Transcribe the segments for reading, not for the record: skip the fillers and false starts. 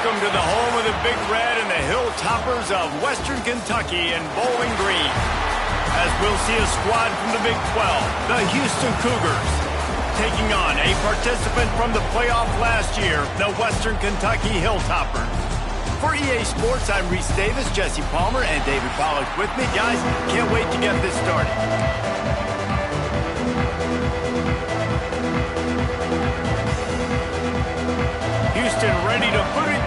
Welcome to the home of the Big Red and the Hilltoppers of Western Kentucky and Bowling Green. As we'll see a squad from the Big 12, the Houston Cougars, taking on a participant from the playoff last year, the Western Kentucky Hilltoppers. For EA Sports, I'm Reese Davis, Jesse Palmer, and David Pollack with me. Guys, can't wait to get this started. Houston ready to put it.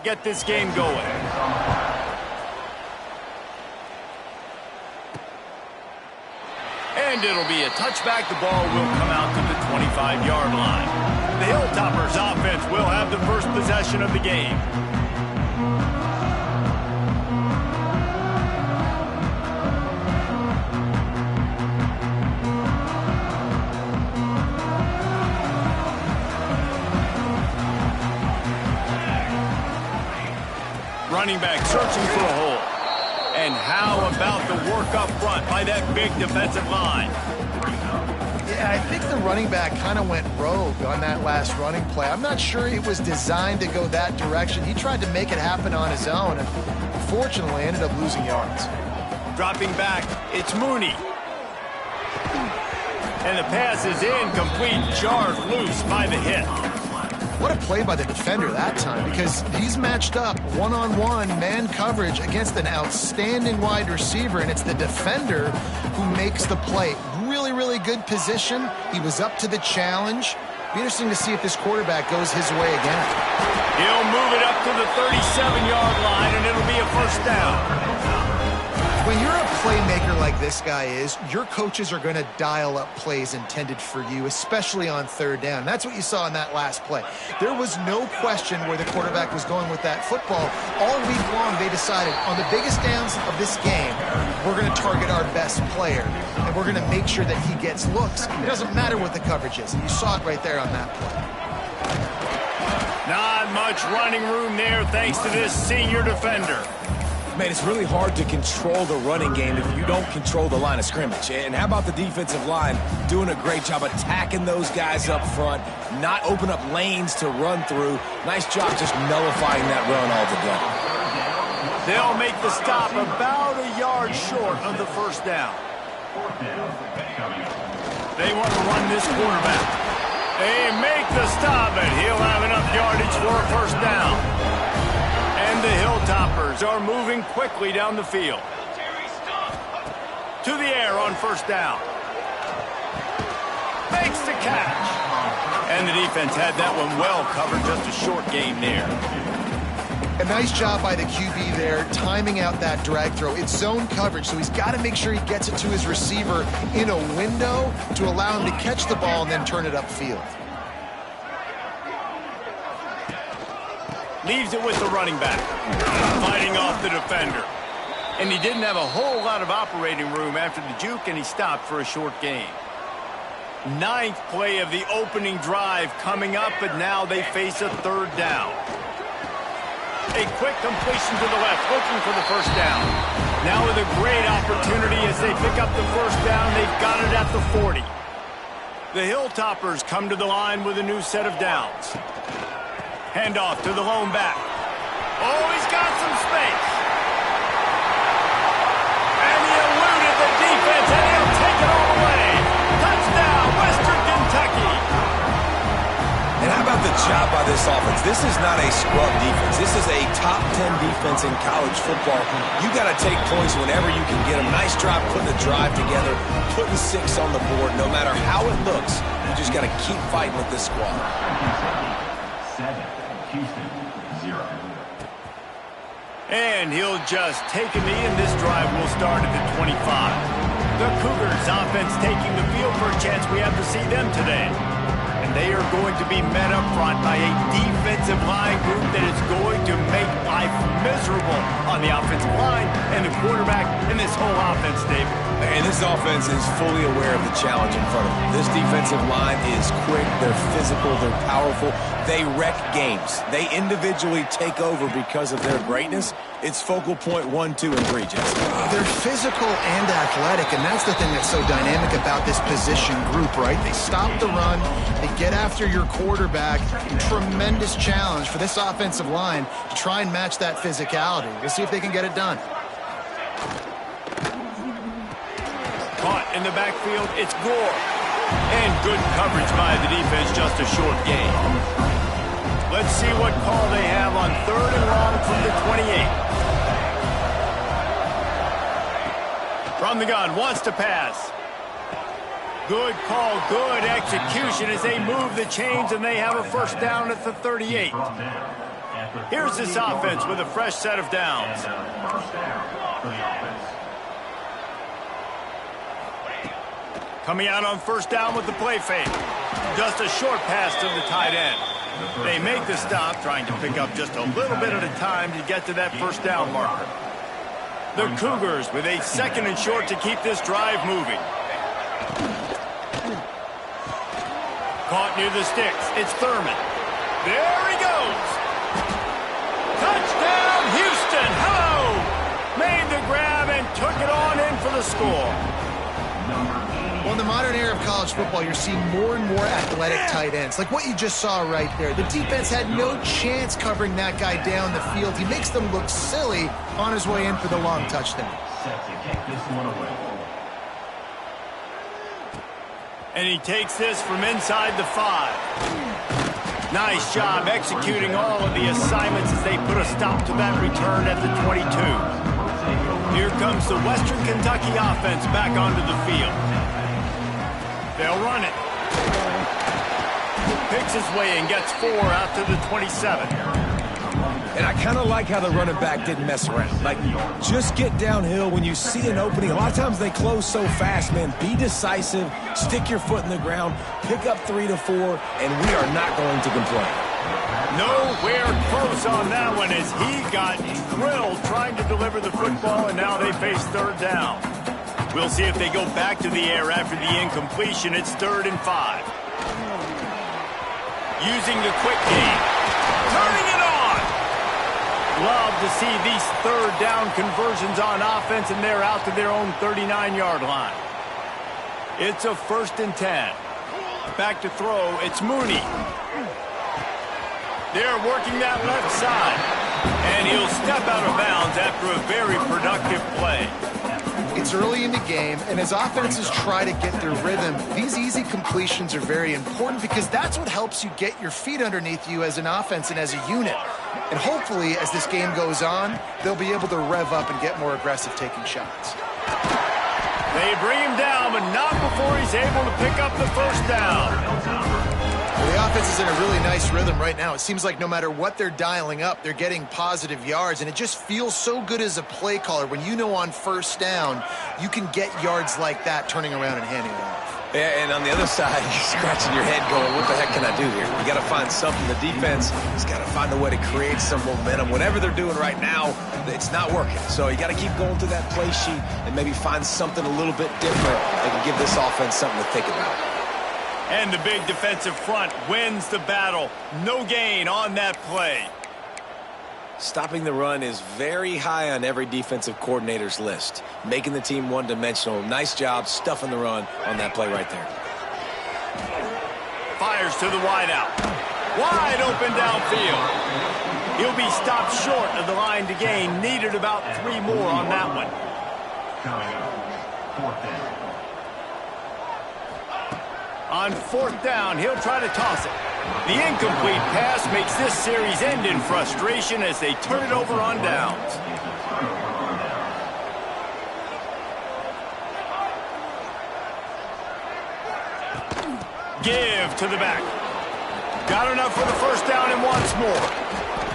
Get this game going. And it'll be a touchback. The ball will come out to the 25-yard line. The Hilltoppers offense will have the first possession of the game. Running back searching for a hole. And how about the work up front by that big defensive line? Yeah, I think the running back kind of went rogue on that last running play. I'm not sure it was designed to go that direction. He tried to make it happen on his own and unfortunately ended up losing yards. Dropping back, it's Mooney. And the pass is incomplete, jarred loose by the hit. What a play by the defender that time, because he's matched up one-on-one man coverage against an outstanding wide receiver, and it's the defender who makes the play. Really, really good position. He was up to the challenge. Be interesting to see if this quarterback goes his way again. He'll move it up to the 37-yard line, and it'll be a first down. When you're a playmaker like this guy is, your coaches are going to dial up plays intended for you, especially on third down. That's what you saw in that last play. There was no question where the quarterback was going with that football. All week long, they decided on the biggest downs of this game, we're going to target our best player, and we're going to make sure that he gets looks. It doesn't matter what the coverage is, and you saw it right there on that play. Not much running room there thanks to this senior defender. Man, it's really hard to control the running game if you don't control the line of scrimmage. And how about the defensive line doing a great job attacking those guys up front, not open up lanes to run through. Nice job just nullifying that run altogether. They'll make the stop about a yard short of the first down. They want to run this quarterback. They make the stop, and he'll have enough yardage for a first down. And the Hilltoppers are moving quickly down the field. To the air on first down. Makes the catch. And the defense had that one well covered, just a short gain there. A nice job by the QB there, timing out that drag throw. It's zone coverage, so he's got to make sure he gets it to his receiver in a window to allow him to catch the ball and then turn it upfield. Leaves it with the running back, fighting off the defender. And he didn't have a whole lot of operating room after the juke, and he stopped for a short gain. Ninth play of the opening drive coming up, but now they face a third down. A quick completion to the left, looking for the first down. Now with a great opportunity as they pick up the first down, they've got it at the 40. The Hilltoppers come to the line with a new set of downs. Handoff to the lone back. Oh, he's got some space. And he eluded the defense, and he'll take it all away. Touchdown, Western Kentucky. And how about the job by this offense? This is not a scrub defense. This is a top 10 defense in college football. You got to take points whenever you can get them. Nice job putting the drive together, putting 6 on the board. No matter how it looks, you just got to keep fighting with this squad. 7, Houston, 0. And he'll just take a knee, and this drive will start at the 25. The Cougars offense taking the field for a chance we have to see them today. And they are going to be met up front by a defensive line group that is going to make life miserable on the offensive line and the quarterback and this whole offense, David. And this offense is fully aware of the challenge in front of them. This defensive line is quick, they're physical, they're powerful. They wreck games. They individually take over because of their greatness. It's focal point 1, 2, and 3, Jesse. They're physical and athletic, and that's the thing that's so dynamic about this position group, right? They stop the run, they get after your quarterback. Tremendous challenge for this offensive line to try and match that physicality. We'll see if they can get it done. Caught in the backfield, it's Gore. And good coverage by the defense, just a short gain. Let's see what call they have on 3rd and long from the 28. From the gun, wants to pass. Good call, good execution as they move the chains, and they have a first down at the 38. Here's this offense with a fresh set of downs. Coming out on first down with the play fake. Just a short pass to the tight end. They make the stop, trying to pick up just a little bit at a time to get to that first down marker. The Cougars with a 2nd and short to keep this drive moving. Caught near the sticks. It's Thurman. There he goes. Touchdown, Houston. Hello. Made the grab and took it on in for the score. Well, in the modern era of college football, you're seeing more and more athletic tight ends, like what you just saw right there. The defense had no chance covering that guy down the field. He makes them look silly on his way in for the long touchdown. And he takes this from inside the 5. Nice job executing all of the assignments as they put a stop to that return at the 22. Here comes the Western Kentucky offense back onto the field. They'll run it. Picks his way and gets 4 out to the 27. And I kind of like how the running back didn't mess around. Like, just get downhill when you see an opening. A lot of times they close so fast, man. Be decisive, stick your foot in the ground, pick up 3 to 4, and we are not going to complain. Nowhere close on that one as he got drilled trying to deliver the football, and now they face 3rd down. We'll see if they go back to the air after the incompletion. It's 3rd and 5. Using the quick game. Turning it on. Love to see these 3rd down conversions on offense, and they're out to their own 39-yard line. It's a 1st and 10. Back to throw. It's Mooney. They're working that left side. And he'll step out of bounds after a very productive play. It's early in the game, and as offenses try to get their rhythm, these easy completions are very important because that's what helps you get your feet underneath you as an offense and as a unit. And hopefully, as this game goes on, they'll be able to rev up and get more aggressive taking shots. They bring him down, but not before he's able to pick up the first down. Well, the offense is in a really nice rhythm right now. It seems like no matter what they're dialing up, they're getting positive yards, and it just feels so good as a play caller when you know on first down you can get yards like that turning around and handing it off. Yeah, and on the other side, you're scratching your head going, what the heck can I do here? You got to find something. The defense has got to find a way to create some momentum. Whatever they're doing right now, it's not working. So you got to keep going through that play sheet and maybe find something a little bit different that can give this offense something to think about. And the big defensive front wins the battle. No gain on that play. Stopping the run is very high on every defensive coordinator's list. Making the team one-dimensional. Nice job stuffing the run on that play right there. Fires to the wideout. Wide open downfield. He'll be stopped short of the line to gain. Needed about 3 more on that one. On 4th down, he'll try to toss it. The incomplete pass makes this series end in frustration as they turn it over on downs. Give to the back. Got enough for the first down and wants more.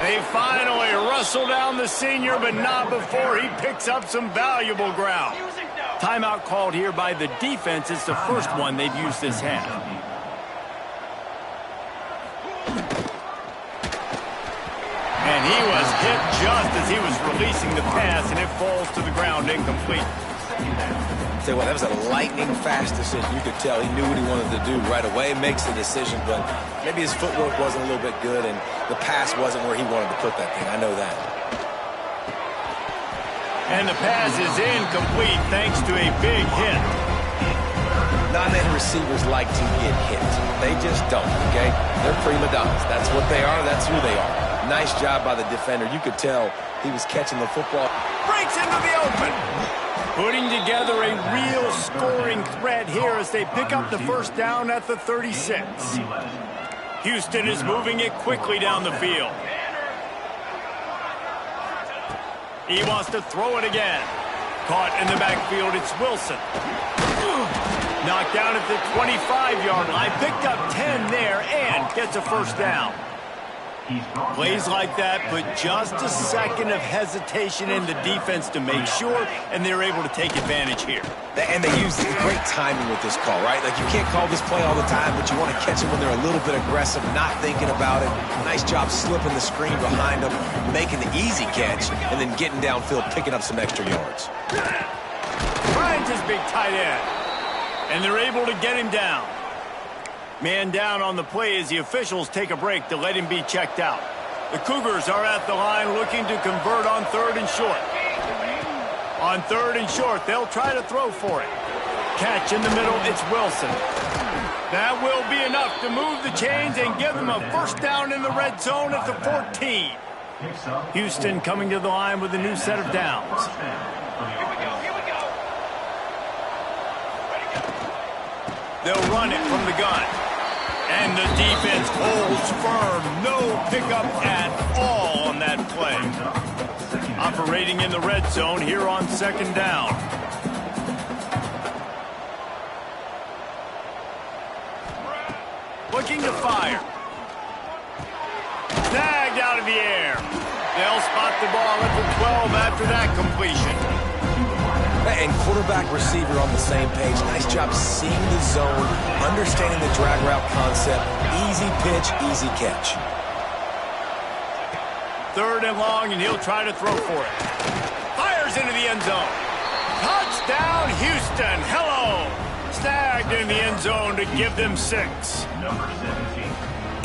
They finally rustle down the senior, but not before he picks up some valuable ground. Timeout called here by the defense. It's the first one they've used this half. And he was hit just as he was releasing the pass, and it falls to the ground incomplete. Tell you what, that was a lightning-fast decision. You could tell he knew what he wanted to do right away, makes the decision, but maybe his footwork wasn't a little bit good, and the pass wasn't where he wanted to put that thing. I know that. And the pass is incomplete thanks to a big hit. Not many receivers like to get hit. They just don't, okay? They're prima donnas. That's what they are. That's who they are. Nice job by the defender. You could tell he was catching the football. Breaks into the open. Putting together a real scoring threat here as they pick up the first down at the 36. Houston is moving it quickly down the field. He wants to throw it again. Caught in the backfield, it's Wilson. Knocked down at the 25-yard line. Picked up 10 there and gets a first down. Plays like that, but just a second of hesitation in the defense to make sure, and they're able to take advantage here. And they use great timing with this call, right? Like, you can't call this play all the time, but you want to catch them when they're a little bit aggressive, not thinking about it. Nice job slipping the screen behind them, making the easy catch, and then getting downfield, picking up some extra yards. Finds his big tight end, and they're able to get him down. Man down on the play as the officials take a break to let him be checked out. The Cougars are at the line looking to convert on 3rd and short. On 3rd and short, they'll try to throw for it. Catch in the middle, it's Wilson. That will be enough to move the chains and give them a first down in the red zone at the 14. Houston coming to the line with a new set of downs. They'll run it from the gun. And the defense holds firm. No pickup at all on that play. Operating in the red zone here on 2nd down. Looking to fire. Snagged out of the air. They'll spot the ball at the 12 after that completion. And quarterback receiver on the same page. Nice job seeing the zone, understanding the drag route concept. Easy pitch, easy catch. 3rd and long, and he'll try to throw for it. Fires into the end zone. Touchdown, Houston. Hello. Snagged in the end zone to give them 6.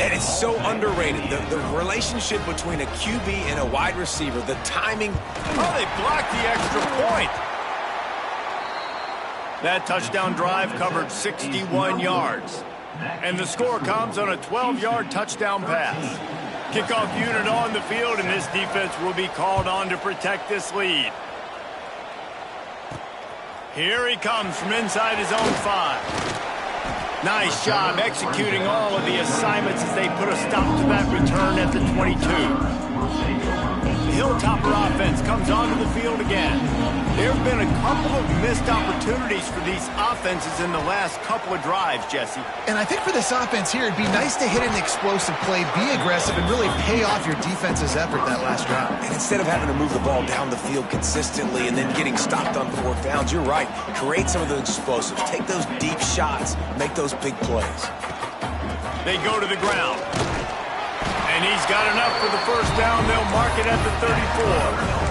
And it's so underrated. The relationship between a QB and a wide receiver, the timing. Oh, they blocked the extra point. That touchdown drive covered 61 yards. And the score comes on a 12-yard touchdown pass. Kickoff unit on the field, and this defense will be called on to protect this lead. Here he comes from inside his own 5. Nice job executing all of the assignments as they put a stop to that return at the 22. The Hilltopper offense comes onto the field again. There have been a couple of missed opportunities for these offenses in the last couple of drives, Jesse. And I think for this offense here, it'd be nice to hit an explosive play, be aggressive, and really pay off your defense's effort that last drive. And instead of having to move the ball down the field consistently and then getting stopped on 4th downs, you're right. Create some of those explosives. Take those deep shots. Make those big plays. They go to the ground. And he's got enough for the first down. They'll mark it at the 34.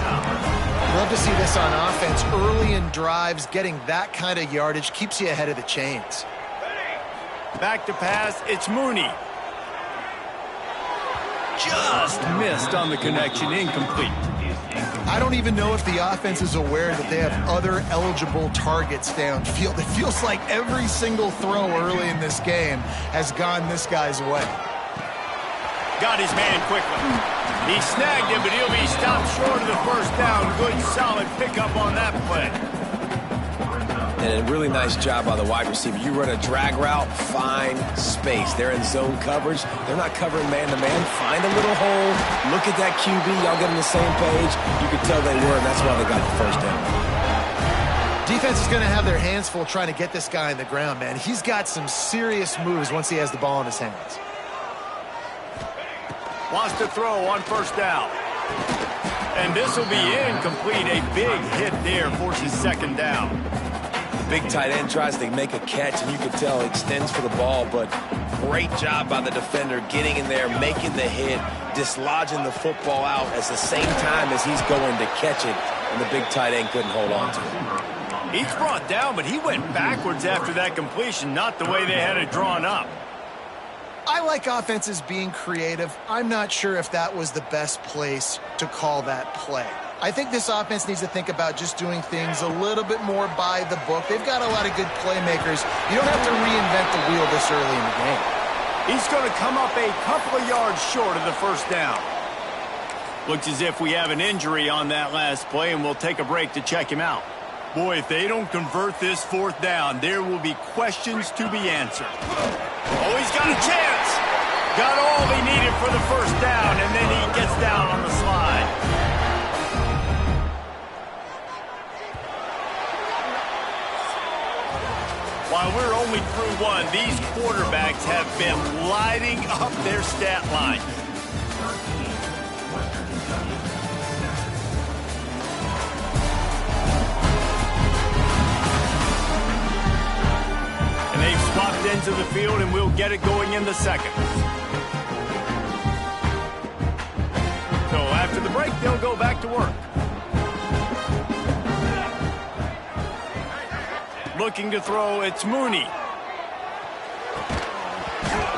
Love to see this on offense. Early in drives, getting that kind of yardage keeps you ahead of the chains. Back to pass, it's Mooney. Just missed on the connection, incomplete. I don't even know if the offense is aware that they have other eligible targets downfield. It feels like every single throw early in this game has gone this guy's way. Got his man quickly. He snagged him, but he'll be stopped short of the first down. Good, solid pickup on that play. And a really nice job by the wide receiver. You run a drag route, find space. They're in zone coverage. They're not covering man-to-man. Find a little hole. Look at that QB. Y'all get on the same page. You can tell they were, and that's why they got the first down. Defense is going to have their hands full trying to get this guy in the ground, man. He's got some serious moves once he has the ball in his hands. Wants to throw on first down. And this will be incomplete. A big hit there forces second down. Big tight end tries to make a catch, and you can tell he extends for the ball, but great job by the defender getting in there, making the hit, dislodging the football out at the same time as he's going to catch it, and the big tight end couldn't hold on to it. He's brought down, but he went backwards after that completion, not the way they had it drawn up. I like offenses being creative. I'm not sure if that was the best place to call that play. I think this offense needs to think about just doing things a little bit more by the book. They've got a lot of good playmakers. You don't have to reinvent the wheel this early in the game. He's going to come up a couple of yards short of the first down. Looks as if we have an injury on that last play, and we'll take a break to check him out. Boy, if they don't convert this fourth down, there will be questions to be answered. Oh, he's got a chance. Got all he needed for the first down, and then he gets down on the slide. While we're only through one, these quarterbacks have been lighting up their stat line. And they've swapped ends of the field, and we'll get it going in the second. So after the break, they'll go back to work. Looking to throw, it's Mooney.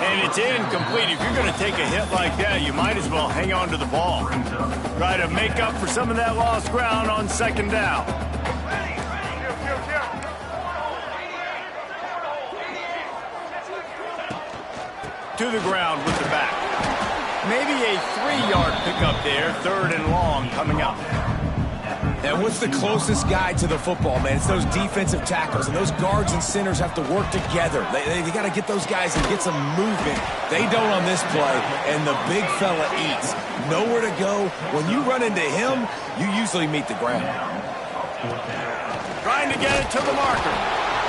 And it's incomplete. If you're going to take a hit like that, you might as well hang on to the ball. Try to make up for some of that lost ground on second down. To the ground with the back. Maybe a 3-yard pickup there, third and long coming up. And what's the closest guy to the football, man? It's those defensive tackles, and those guards and centers have to work together. They got to get those guys and get some movement. They don't on this play, and the big fella eats. Nowhere to go. When you run into him, you usually meet the ground. Trying to get it to the marker.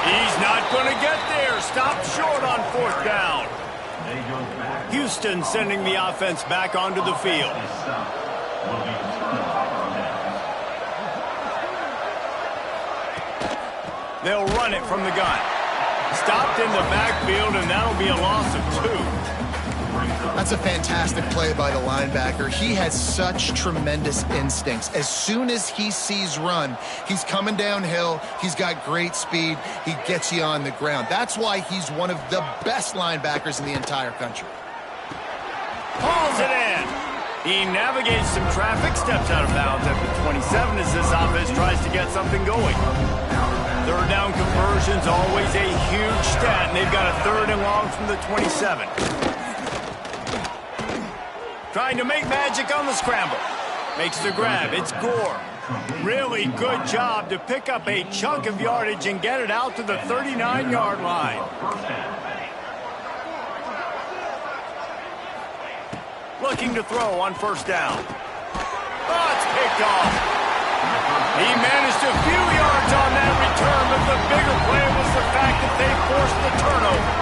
He's not going to get there. Stopped short on fourth down. Houston sending the offense back onto the field. They'll run it from the gun. Stopped in the backfield, and that'll be a loss of 2. That's a fantastic play by the linebacker. He has such tremendous instincts. As soon as he sees run, he's coming downhill. He's got great speed. He gets you on the ground. That's why he's one of the best linebackers in the entire country. Hauls it in. He navigates some traffic, steps out of bounds at the 27 as this offense tries to get something going. Third down conversion's always a huge stat, and they've got a third and long from the 27. Trying to make magic on the scramble. Makes the grab. It's Gore. Really good job to pick up a chunk of yardage and get it out to the 39-yard line. Looking to throw on first down. Oh, it's picked off. He managed a few yards on that return, but the bigger play was the fact that they forced the turnover.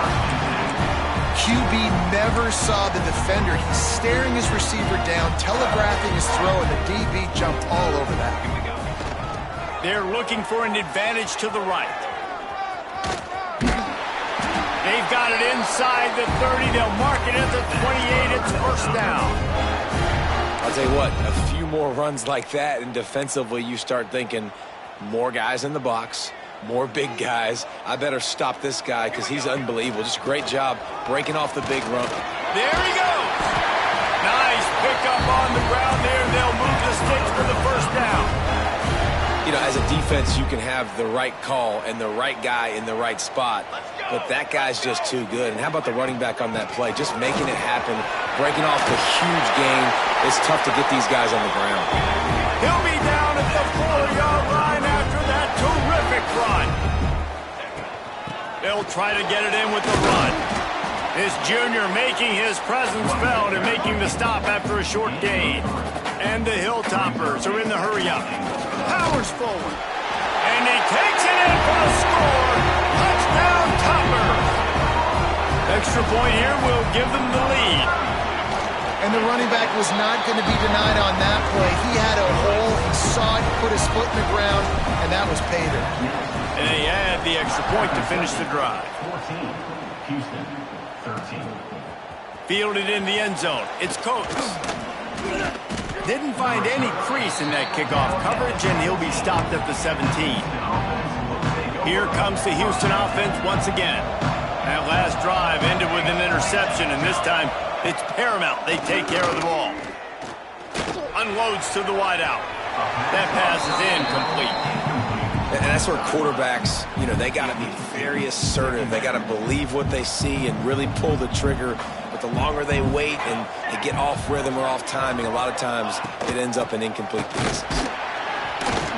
QB never saw the defender. He's staring his receiver down, telegraphing his throw, and the DB jumped all over that. They're looking for an advantage to the right. They've got it inside the 30. They'll mark it at the 28. It's first down. I'll tell you what, a few more runs like that, and defensively you start thinking more guys in the box, more big guys. I better stop this guy because he's unbelievable. Just great job breaking off the big run. There he goes. Nice pickup on the ground there. They'll move the sticks for the first down. You know, as a defense, you can have the right call and the right guy in the right spot, but that guy's just too good. And how about the running back on that play? Just making it happen, breaking off the huge gain. It's tough to get these guys on the ground. He'll be down at the 4-yard line after that terrific run. They'll try to get it in with the run. This junior making his presence felt and making the stop after a short gain. And the Hilltoppers are in the hurry-up. Powers forward. And he takes it in for the score. Touchdown, Toppers. Extra point here will give them the lead. And the running back was not going to be denied on that play. He had a hole. He saw it, put his foot in the ground, and that was pay dirt. And they add the extra point to finish the drive. 14, Houston, 13. Fielded in the end zone. It's Coates. Didn't find any crease in that kickoff coverage, and he'll be stopped at the 17. Here comes the Houston offense once again. That last drive ended with an interception, and this time it's paramount they take care of the ball. Unloads to the wideout. That pass is incomplete. And that's where quarterbacks, they got to be very assertive. They got to believe what they see and really pull the trigger. But the longer they wait and they get off rhythm or off timing, a lot of times it ends up in incomplete passes.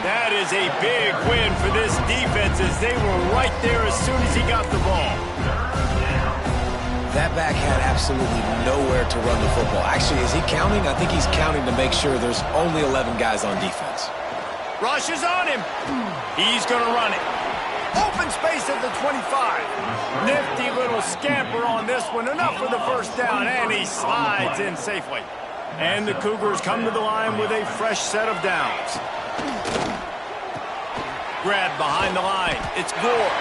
That is a big win for this defense as they were right there as soon as he got the ball. That back had absolutely nowhere to run the football. Actually, is he counting? I think he's counting to make sure there's only 11 guys on defense. Rush is on him. He's going to run it. Open space at the 25. Nifty little scamper on this one. Enough for the first down, and he slides in safely. And the Cougars come to the line with a fresh set of downs. Grab behind the line. It's Gore.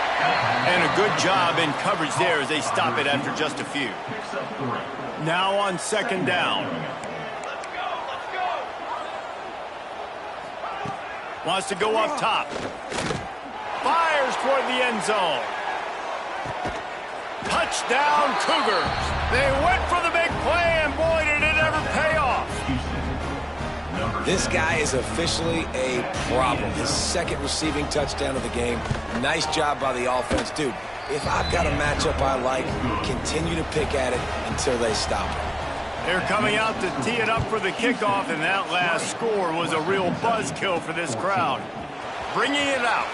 And a good job in coverage there as they stop it after just a few. Now on second down. Wants to go up top. Fires toward the end zone. Touchdown, Cougars. They went for the big play, and boy, did it ever pay off. This guy is officially a problem. His second receiving touchdown of the game. Nice job by the offense. Dude, if I've got a matchup I like, continue to pick at it until they stop it. They're coming out to tee it up for the kickoff, and that last score was a real buzzkill for this crowd. Bringing it out.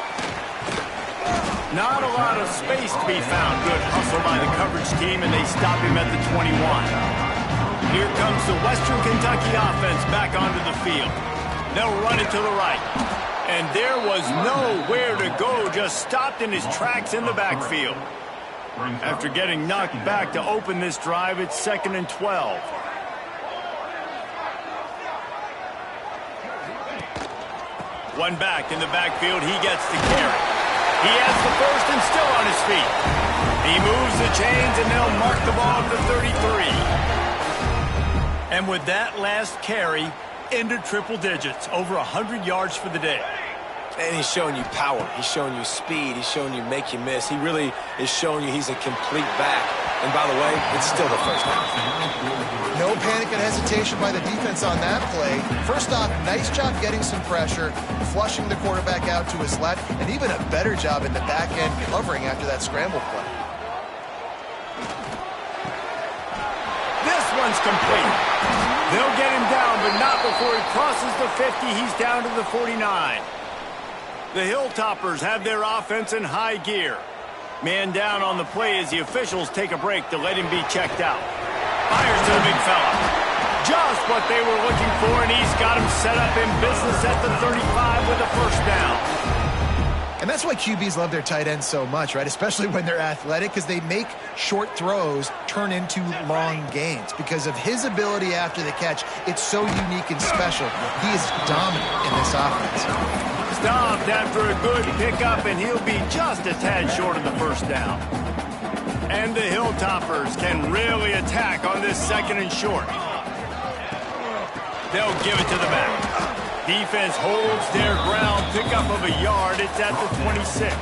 Not a lot of space to be found. Good hustle by the coverage team, and they stop him at the 21. Here comes the Western Kentucky offense back onto the field. They'll run it to the right. And there was nowhere to go, just stopped in his tracks in the backfield. After getting knocked back to open this drive, it's 2nd and 12. One back in the backfield, he gets the carry. He has the first and still on his feet. He moves the chains and they'll mark the ball at the 33. And with that last carry, into triple digits, over 100 yards for the day. And he's showing you power. He's showing you speed. He's showing you make you miss. He really is showing you he's a complete back. And by the way, it's still the first down. No panic and hesitation by the defense on that play. First off, nice job getting some pressure, flushing the quarterback out to his left, and even a better job in the back end covering after that scramble play. This one's complete. They'll get him down, but not before he crosses the 50. He's down to the 49. The Hilltoppers have their offense in high gear. Man down on the play as the officials take a break to let him be checked out. Fires to the big fella. Just what they were looking for, and he's got him set up in business at the 35 with a first down. And that's why QBs love their tight ends so much, right? Especially when they're athletic, because they make short throws turn into long gains. Because of his ability after the catch, it's so unique and special. He is dominant in this offense. Stopped after a good pickup, and he'll be just a tad short of the first down. And the Hilltoppers can really attack on this 2nd and short. They'll give it to the back. Defense holds their ground, pickup of a yard. It's at the 26.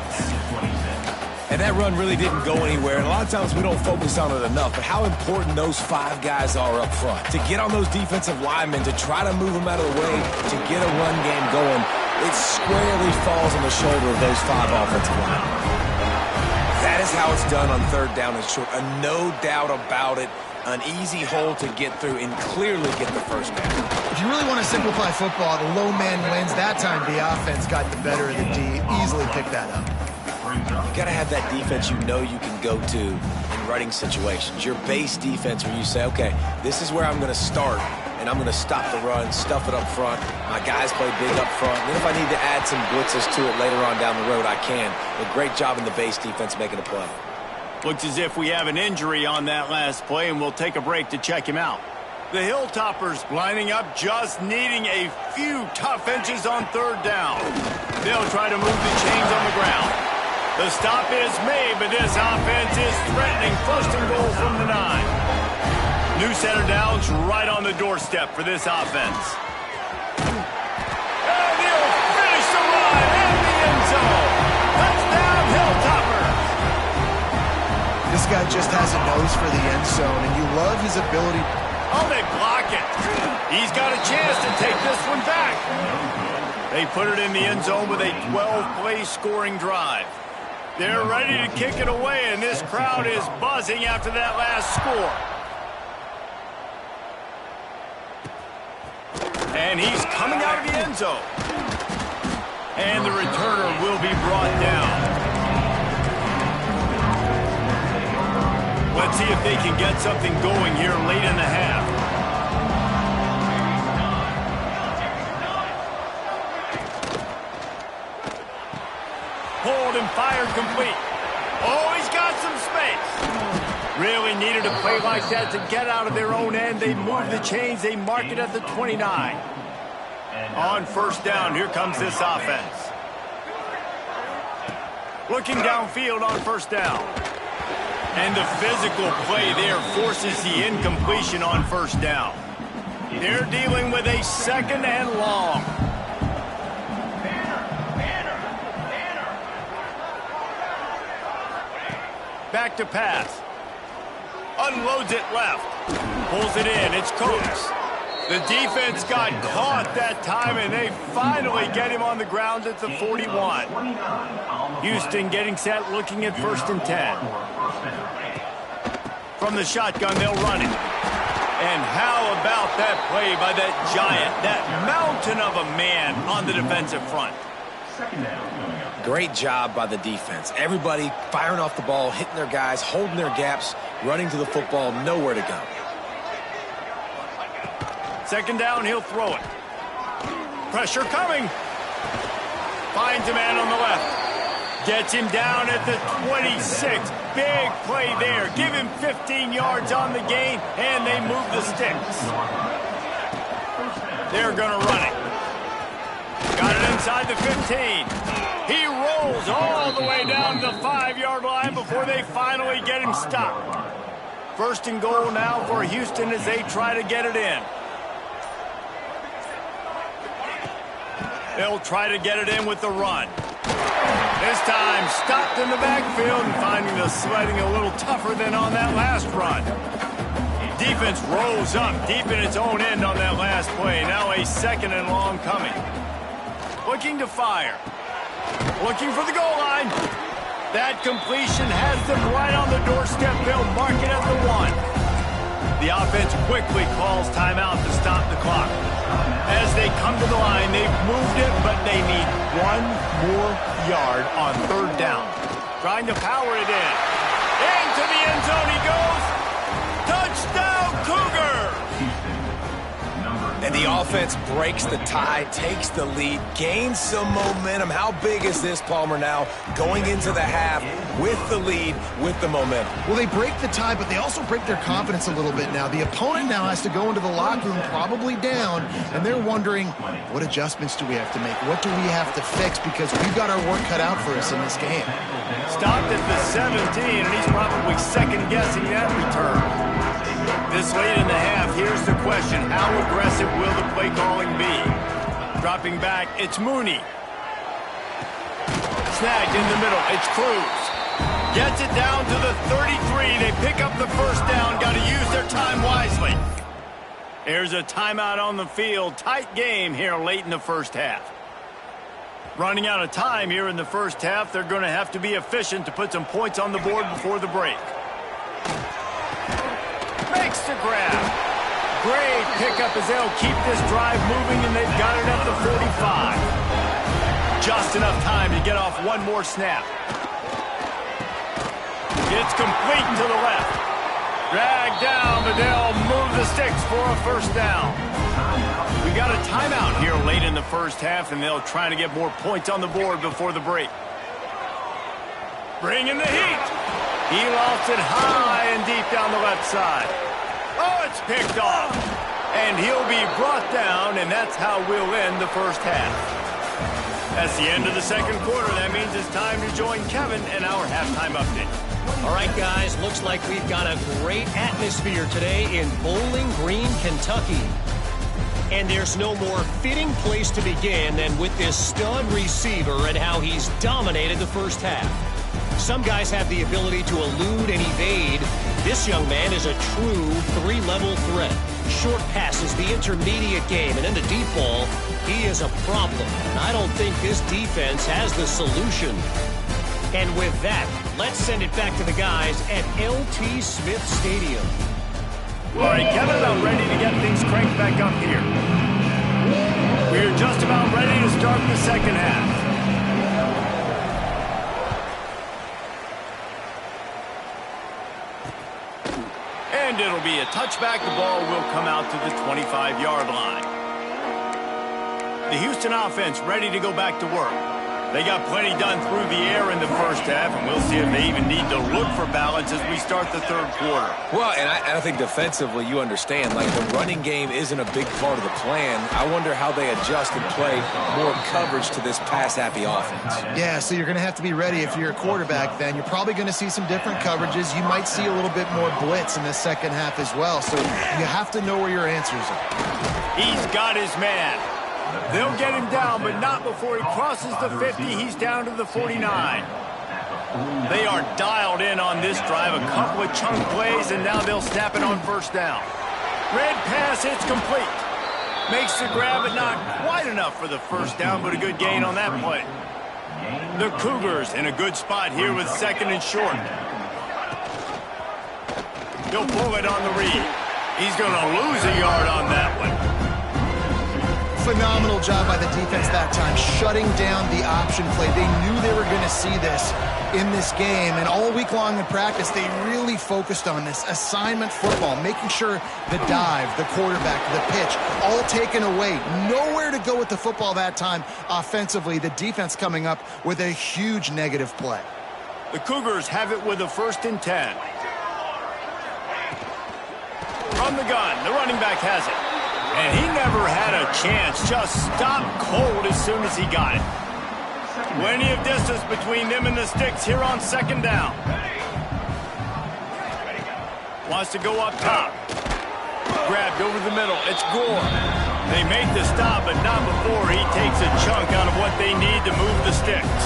And that run really didn't go anywhere. And a lot of times we don't focus on it enough, but how important those 5 guys are up front. To get on those defensive linemen, to try to move them out of the way, to get a run game going, it squarely falls on the shoulder of those 5 offensive linemen. That is how it's done on 3rd down and short. No doubt about it. An easy hole to get through and clearly get the first down. If you really want to simplify football, the low man wins. That time the offense got the better of the D. Easily picked that up. You got to have that defense you know you can go to in running situations. Your base defense where you say, okay, this is where I'm going to start, and I'm going to stop the run, stuff it up front. My guys play big up front. And then if I need to add some blitzes to it later on down the road, I can. But great job in the base defense making a play. Looks as if we have an injury on that last play, and we'll take a break to check him out. The Hilltoppers lining up, just needing a few tough inches on third down. They'll try to move the chains on the ground. The stop is made, but this offense is threatening first and goal from the 9. New center downs right on the doorstep for this offense. And he'll finish the run in the end zone. Touchdown, Hilltoppers. This guy just has a nose for the end zone, and you love his ability. Oh, they block it. He's got a chance to take this one back. They put it in the end zone with a 12-play scoring drive. They're ready to kick it away, and this crowd is buzzing after that last score. And he's coming out of the end zone. And the returner will be brought down. Let's see if they can get something going here late in the half. Pulled and fired complete. Oh, he's got some space. Really needed a play like that to get out of their own end. They move the chains. They mark it at the 29. On first down, here comes this offense. Looking downfield on first down. And the physical play there forces the incompletion on first down. They're dealing with a second and long. Back to pass. Unloads it left. Pulls it in. It's Coates. The defense got caught that time, and they finally get him on the ground at the 41. Houston getting set, looking at first and 10. From the shotgun, they'll run it. And how about that play by that giant, that mountain of a man on the defensive front? Great job by the defense. Everybody firing off the ball, hitting their guys, holding their gaps, running to the football, nowhere to go. Second down, he'll throw it. Pressure coming. Finds a man on the left. Gets him down at the 26. Big play there. Give him 15 yards on the gain, and they move the sticks. They're going to run it. Got it inside the 15. He rolls all the way down to the 5-yard line before they finally get him stopped. First and goal now for Houston as they try to get it in. They'll try to get it in with the run. This time stopped in the backfield and finding the sledding a little tougher than on that last run. Defense rolls up deep in its own end on that last play. Now a second and long coming. Looking to fire. Looking for the goal line. That completion has them right on the doorstep. They'll mark it at the 1. The offense quickly calls timeout to stop the clock. As they come to the line, they've moved it, but they need one more yard on third down. Trying to power it in. Into the end zone he goes. Touchdown, Cougar! And the offense breaks the tie, takes the lead, gains some momentum. How big is this, Palmer, now going into the half with the lead, with the momentum? Well, they break the tie, but they also break their confidence a little bit now. The opponent now has to go into the locker room, probably down, and they're wondering, what adjustments do we have to make? What do we have to fix? Because we've got our work cut out for us in this game. Stopped at the 17, and he's probably second-guessing that return. This late in the half, here's the question. How aggressive will the play calling be? Dropping back, it's Mooney. Snagged in the middle, it's Cruz. Gets it down to the 33. They pick up the first down. Got to use their time wisely. There's a timeout on the field. Tight game here late in the first half. Running out of time here in the first half. They're going to have to be efficient to put some points on the board before the break. Makes the grab. Great pickup as they'll keep this drive moving, and they've got it at the 45. Just enough time to get off one more snap. It's complete to the left. Dragged down, but they'll move the sticks for a first down. We got a timeout here late in the first half, and they'll try to get more points on the board before the break. Bringing the heat. He lofts it high and deep down the left side. Oh, it's picked off. And he'll be brought down, and that's how we'll end the first half. That's the end of the second quarter. That means it's time to join Kevin and our halftime update. All right, guys, looks like we've got a great atmosphere today in Bowling Green, Kentucky. And there's no more fitting place to begin than with this stud receiver and how he's dominated the first half. Some guys have the ability to elude and evade. This young man is a true three-level threat. Short passes, the intermediate game, and in the deep ball, he is a problem. And I don't think this defense has the solution. And with that, let's send it back to the guys at L.T. Smith Stadium. All right, Kevin, I'm ready to get things cranked back up here. We're just about ready to start the second half. And it'll be a touchback. The ball will come out to the 25-yard line. The Houston offense ready to go back to work. They got plenty done through the air in the first half, and we'll see if they even need to look for balance as we start the third quarter. Well, and I think defensively you understand, like the running game isn't a big part of the plan. I wonder how they adjust and play more coverage to this pass-happy offense. Yeah, so you're going to have to be ready if you're a quarterback then. You're probably going to see some different coverages. You might see a little bit more blitz in the second half as well, so you have to know where your answers are. He's got his man. They'll get him down, but not before he crosses the 50. He's down to the 49. They are dialed in on this drive. A couple of chunk plays, and now they'll snap it on first down. Red pass, it's complete. Makes the grab, but not quite enough for the first down, but a good gain on that play. The Cougars in a good spot here with second and short. He'll pull it on the read. He's going to lose a yard on that one. Phenomenal job by the defense that time, shutting down the option play. They knew they were going to see this in this game, and all week long in practice, they really focused on this assignment football, making sure the dive, the quarterback, the pitch, all taken away. Nowhere to go with the football that time offensively. The defense coming up with a huge negative play. The Cougars have it with a 1st and 10. From the gun, the running back has it. And he never had a chance, just stopped cold as soon as he got it. Plenty of distance between them and the sticks here on second down. Wants to go up top. Grabbed over the middle, it's Gore. They make the stop, but not before he takes a chunk out of what they need to move the sticks.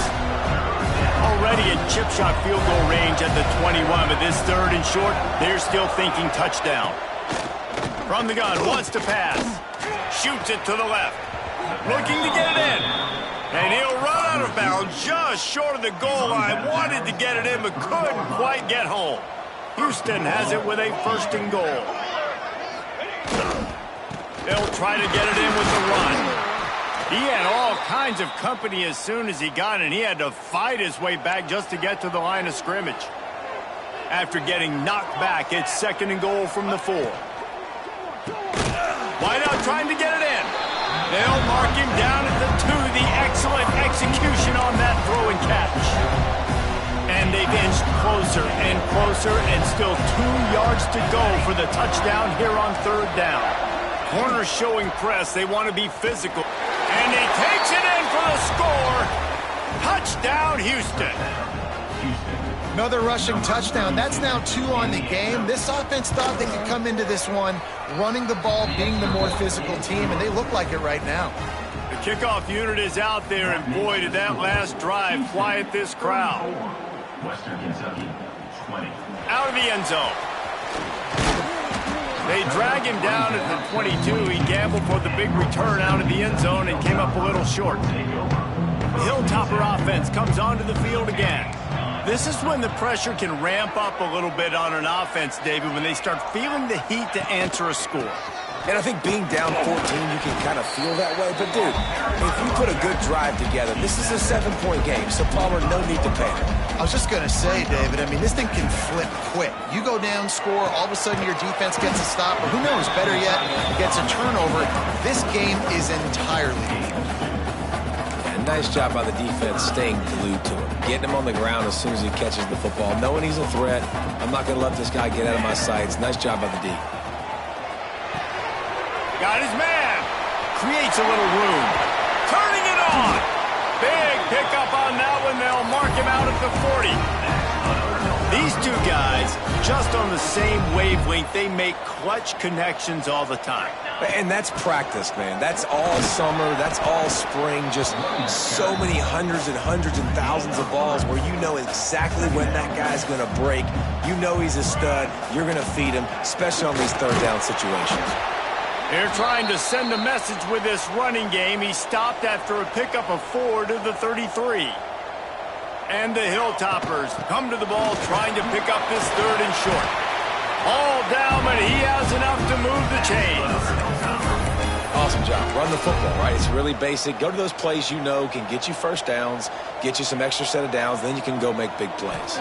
Already at chip shot field goal range at the 21, but this third and short, they're still thinking touchdown. From the gun, wants to pass. Shoots it to the left. Looking to get it in. And he'll run out of bounds just short of the goal line. Wanted to get it in, but couldn't quite get home. Houston has it with a 1st and goal. They'll try to get it in with the run. He had all kinds of company as soon as he got it, and he had to fight his way back just to get to the line of scrimmage. After getting knocked back, it's 2nd and goal from the 4. Wide out trying to get it in. They'll mark him down at the 2. The excellent execution on that throw and catch. And they've inched closer and closer, and still 2 yards to go for the touchdown here on 3rd down. Corners showing press. They want to be physical. And he takes it in for the score. Touchdown, Houston. Another rushing touchdown. That's now 2 on the game. This offense thought they could come into this one running the ball, being the more physical team, and they look like it right now. The kickoff unit is out there, and boy, did that last drive quiet this crowd. Western Kentucky, 20. Out of the end zone. They drag him down at the 22. He gambled for the big return out of the end zone and came up a little short. The Hilltopper offense comes onto the field again. This is when the pressure can ramp up a little bit on an offense, David, when they start feeling the heat to answer a score. And I think being down 14, you can kind of feel that way. But, dude, if you put a good drive together, this is a 7-point game, so Palmer, no need to panic. I was just going to say, David, I mean, this thing can flip quick. You go down, score, all of a sudden your defense gets a stop, or who knows, better yet, gets a turnover. This game is entirely different. Nice job by the defense staying glued to him, getting him on the ground as soon as he catches the football, knowing he's a threat. I'm not going to let this guy get out of my sights. Nice job by the D. Got his man. Creates a little room. Turning it on. Big pickup on that one. They'll mark him out at the 40. These two guys, just on the same wavelength, they make clutch connections all the time. And that's practice, man. That's all summer. That's all spring. Just so many hundreds and thousands of balls where you know exactly when that guy's going to break. You know he's a stud. You're going to feed him, especially on these third down situations. They're trying to send a message with this running game. He stopped after a pickup of 4 to the 33. And the Hilltoppers come to the ball trying to pick up this 3rd and short. All down, but he has enough to move the chains. Awesome job. Run the football, right? It's really basic. Go to those plays you know can get you first downs, get you some extra set of downs, then you can go make big plays.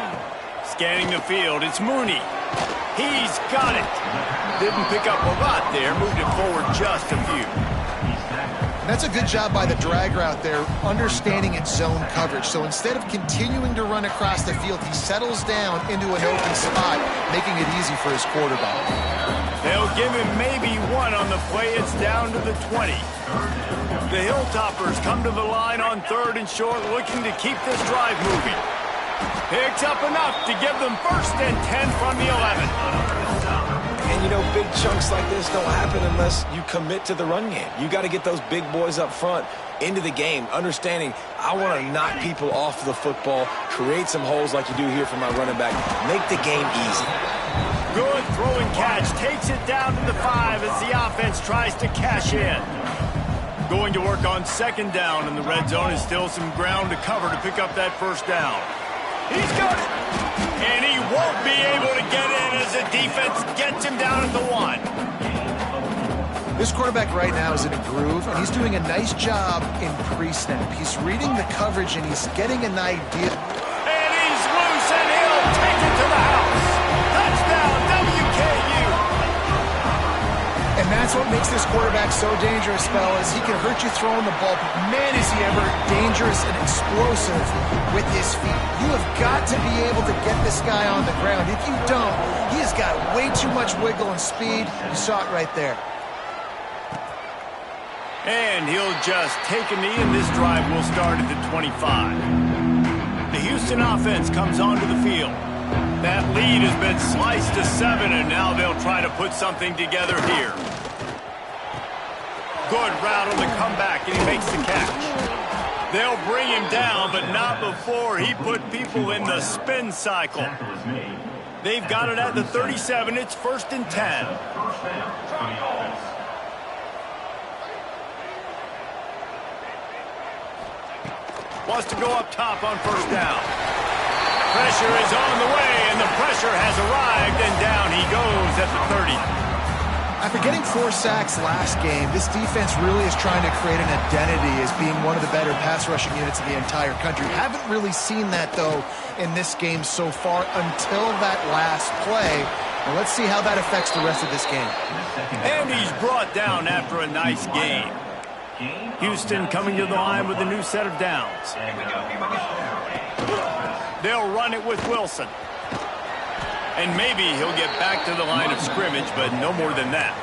Scanning the field, it's Mooney. He's got it. Didn't pick up a lot there, moved it forward just a few. That's a good job by the drag route there, understanding its zone coverage. So instead of continuing to run across the field, he settles down into an open spot, making it easy for his quarterback. They'll give him maybe one on the play. It's down to the 20. The Hilltoppers come to the line on 3rd and short, looking to keep this drive moving. Picks up enough to give them 1st and 10 from the 11. And, you know, big chunks like this don't happen unless you commit to the run game. You got to get those big boys up front into the game, understanding I want to knock people off the football, create some holes like you do here for my running back, make the game easy. Good throw and catch. Takes it down to the 5 as the offense tries to cash in. Going to work on 2nd down, and the red zone is still some ground to cover to pick up that 1st down. He's got it. And he won't be able to get in as the defense gets him down at the 1. This quarterback right now is in a groove, and he's doing a nice job in pre-snap. He's reading the coverage, and he's getting an idea. And he's loose, and he'll take it to the house. Touchdown, WKU. And that's what makes this quarterback so dangerous, fellas. He can hurt you throwing the ball, but man, is he ever dangerous and explosive with his feet. You have got to be able to get this guy on the ground. If you don't, he has got way too much wiggle and speed. You saw it right there. And he'll just take a knee, and this drive will start at the 25. The Houston offense comes onto the field. That lead has been sliced to 7, and now they'll try to put something together here. Good route on the comeback, and he makes the catch. They'll bring him down, but not before he put people in the spin cycle. They've got it at the 37. It's 1st and 10. Wants to go up top on 1st down. Pressure is on the way, and the pressure has arrived, and down he goes at the 30. After getting 4 sacks last game, this defense really is trying to create an identity as being one of the better pass rushing units in the entire country. Haven't really seen that, though, in this game so far until that last play. And let's see how that affects the rest of this game. And he's brought down after a nice game. Houston coming to the line with a new set of downs. They'll run it with Wilson. And maybe he'll get back to the line of scrimmage, but no more than that.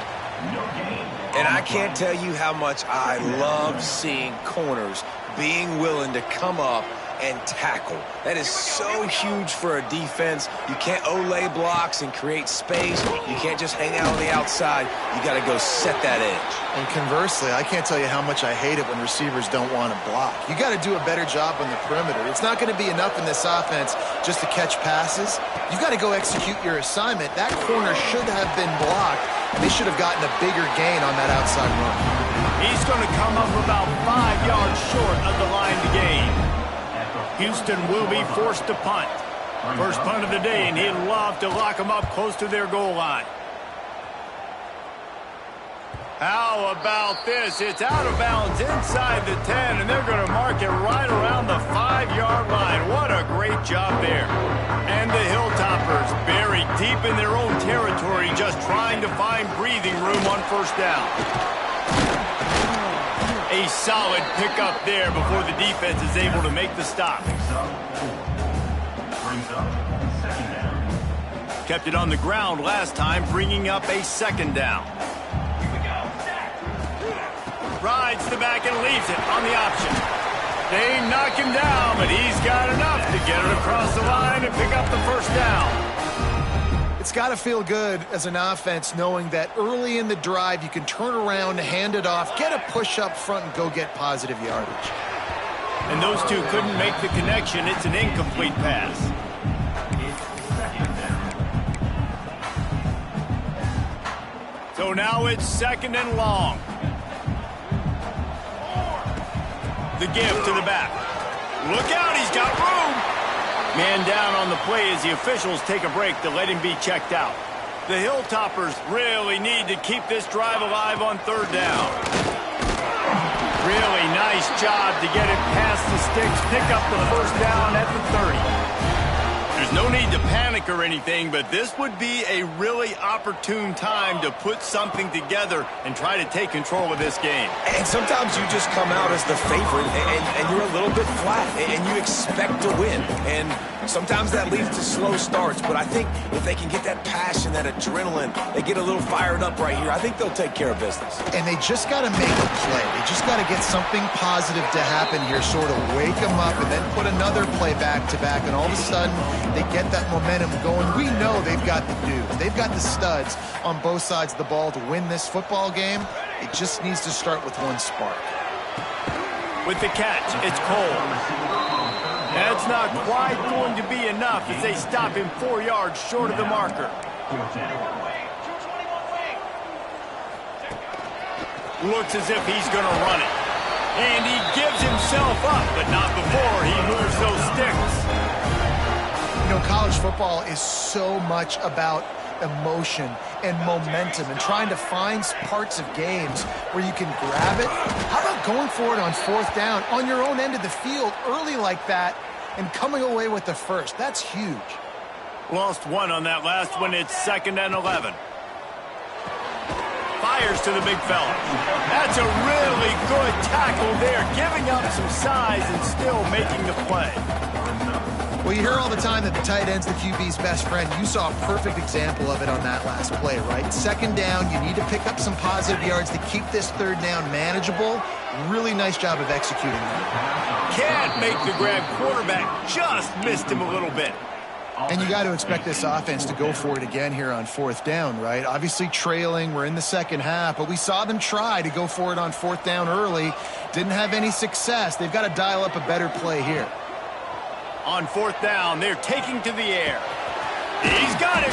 And I can't tell you how much I love seeing corners being willing to come up and tackle. That is so huge for a defense. You can't olay blocks and create space. You can't just hang out on the outside. You got to go set that edge. And conversely, I can't tell you how much I hate it when receivers don't want to block. You got to do a better job on the perimeter. It's not going to be enough in this offense just to catch passes. You've got to go execute your assignment. That corner should have been blocked, and they should have gotten a bigger gain on that outside run. He's going to come up about 5 yards short of the line to gain. Houston will be forced to punt. First punt of the day, and he'd love to lock them up close to their goal line. How about this? It's out of bounds inside the 10, and they're going to mark it right around the 5-yard line. What a great job there. And the Hilltoppers buried deep in their own territory, just trying to find breathing room on first down. A solid pickup there before the defense is able to make the stop. Brings up second down. Kept it on the ground last time, bringing up a second down. Rides the back and leaves it on the option. They knock him down, but he's got enough to get it across the line and pick up the first down. It's got to feel good as an offense knowing that early in the drive you can turn around, hand it off, get a push up front, and go get positive yardage. And those two couldn't make the connection. It's an incomplete pass. So now it's second and long. The give to the back. Look out, he's got room. Man down on the play as the officials take a break to let him be checked out. The Hilltoppers really need to keep this drive alive on third down. Really nice job to get it past the sticks, pick up the first down at the 30. There's no need to panic or anything, but this would be a really opportune time to put something together and try to take control of this game. And sometimes you just come out as the favorite, and you're a little bit flat, and you expect to win. And sometimes that leads to slow starts, but I think if they can get that passion, that adrenaline, they get a little fired up right here, I think they'll take care of business. And they just got to make a play. They just got to get something positive to happen here, sort of wake them up, and then put another play back-to-back, and all of a sudden they get that momentum going. We know they've got the dudes. They've got the studs on both sides of the ball to win this football game. It just needs to start with one spark. With the catch, it's Cole. That's not quite going to be enough as they stop him 4 yards short of the marker. Looks as if he's going to run it. And he gives himself up, but not before he moves those sticks. You know, college football is so much about emotion and momentum and trying to find parts of games where you can grab it. How about going for it on fourth down on your own end of the field early like that and coming away with the first? That's huge. Lost one on that last one. It's second and 11. Fires to the big fella. That's a really good tackle there, giving up some size and still making the play. Well, you hear all the time that the tight end's the QB's best friend. You saw a perfect example of it on that last play, right? Second down, you need to pick up some positive yards to keep this third down manageable. Really nice job of executing that. Can't make the grab. Quarterback just missed him a little bit. And you got to expect this offense to go for it again here on fourth down, right? Obviously trailing, we're in the second half, but we saw them try to go for it on fourth down early. Didn't have any success. They've got to dial up a better play here. On fourth down, they're taking to the air. He's got him.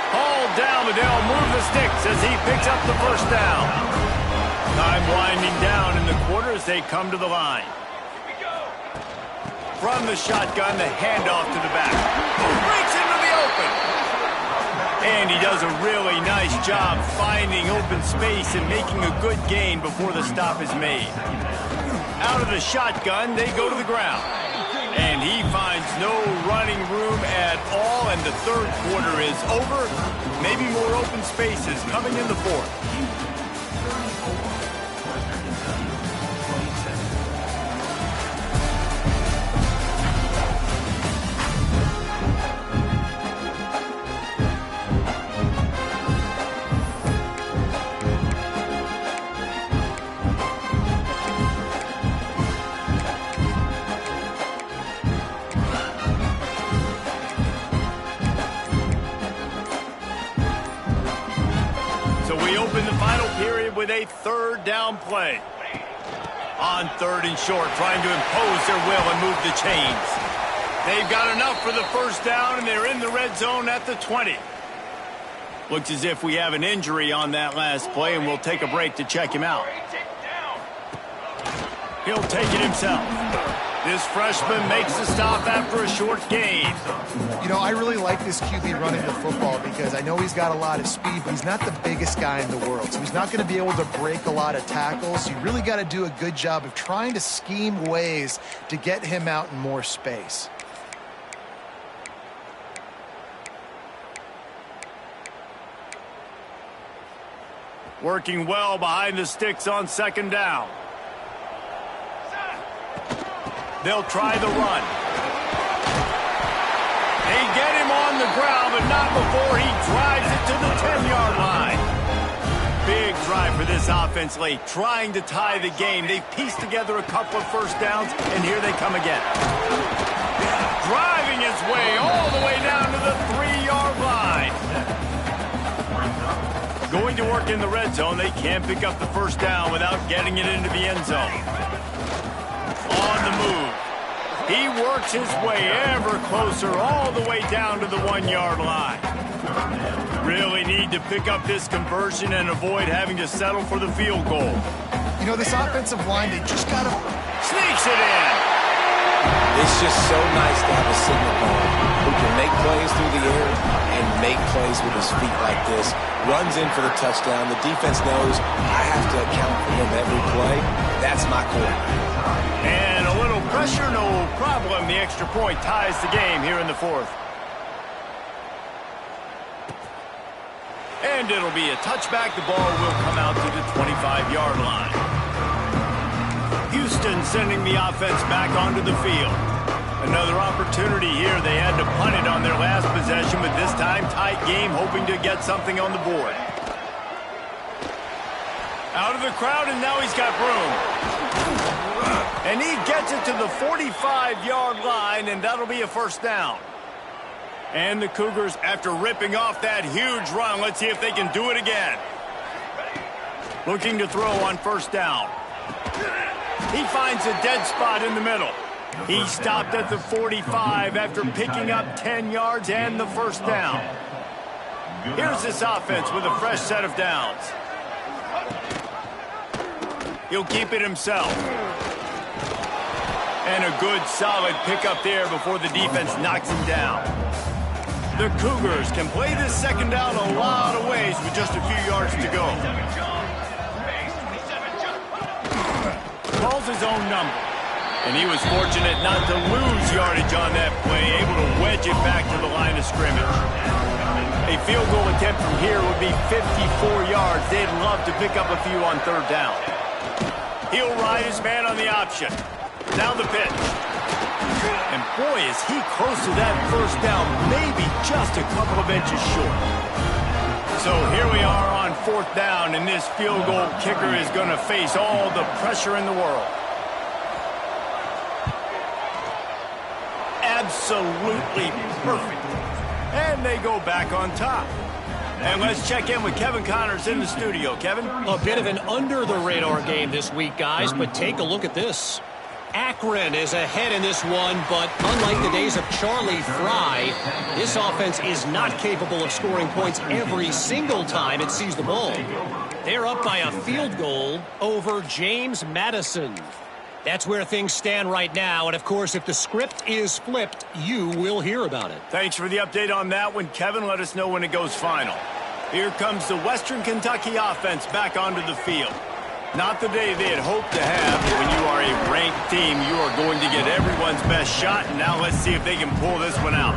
Hauled down, but they'll move the sticks as he picks up the first down. Time winding down in the quarter as they come to the line. From the shotgun, the handoff to the back. Breaks into the open. And he does a really nice job finding open space and making a good gain before the stop is made. Out of the shotgun, they go to the ground. And he finds no running room at all, and the third quarter is over. Maybe more open spaces coming in the fourth. With a third down play. On third and short, trying to impose their will and move the chains. They've got enough for the first down, and they're in the red zone at the 20. Looks as if we have an injury on that last play, and we'll take a break to check him out. He'll take it himself. This freshman makes the stop after a short gain. You know, I really like this QB running the football because I know he's got a lot of speed, but he's not the biggest guy in the world. So he's not going to be able to break a lot of tackles. You really got to do a good job of trying to scheme ways to get him out in more space. Working well behind the sticks on second down. They'll try the run. They get him on the ground, but not before he drives it to the 10-yard line. Big drive for this offense late, trying to tie the game. They've pieced together a couple of first downs, and here they come again. Driving his way all the way down to the 3-yard line. Going to work in the red zone. They can't pick up the first down without getting it into the end zone. On the move. He works his way ever closer all the way down to the 1-yard line. Really need to pick up this conversion and avoid having to settle for the field goal. You know, this offensive line, they just got to... Sneaks it in. It's just so nice to have a signal guard who can make plays through the air and make plays with his feet like this. Runs in for the touchdown. The defense knows I have to account for him every play. That's my quarterback. And a little pressure, no problem. The extra point ties the game here in the fourth. And it'll be a touchback. The ball will come out to the 25-yard line. Houston sending the offense back onto the field. Another opportunity here. They had to punt it on their last possession, but this time tight game, hoping to get something on the board. Out of the crowd, and now he's got room. And he gets it to the 45-yard line, and that'll be a first down. And the Cougars, after ripping off that huge run, let's see if they can do it again. Looking to throw on first down. He finds a dead spot in the middle. He stopped at the 45 after picking up 10 yards and the first down. Here's this offense with a fresh set of downs. He'll keep it himself. And a good, solid pickup there before the defense knocks him down. The Cougars can play this second down a lot of ways with just a few yards to go. Calls his own number. And he was fortunate not to lose yardage on that play, able to wedge it back to the line of scrimmage. A field goal attempt from here would be 54 yards. They'd love to pick up a few on third down. He'll ride his man on the option. Now the pitch. And boy, is he close to that first down, maybe just a couple of inches short. So here we are on fourth down, and this field goal kicker is going to face all the pressure in the world. Absolutely perfect. And they go back on top. And let's check in with Kevin Connors in the studio. Kevin? A bit of an under-the-radar game this week, guys, but take a look at this. Akron is ahead in this one, but unlike the days of Charlie Fry, this offense is not capable of scoring points every single time it sees the ball. They're up by a field goal over James Madison. That's where things stand right now, and of course, if the script is flipped, you will hear about it. Thanks for the update on that one, Kevin. Let us know when it goes final. Here comes the Western Kentucky offense back onto the field. Not the day they had hoped to have, but when you are a ranked team, you are going to get everyone's best shot, and now let's see if they can pull this one out.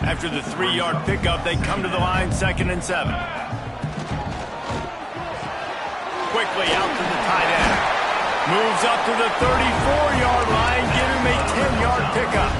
After the 3-yard pickup, they come to the line, 2nd and 7. Quickly out to the tight end. Moves up to the 34-yard line, give him a 10-yard pickup.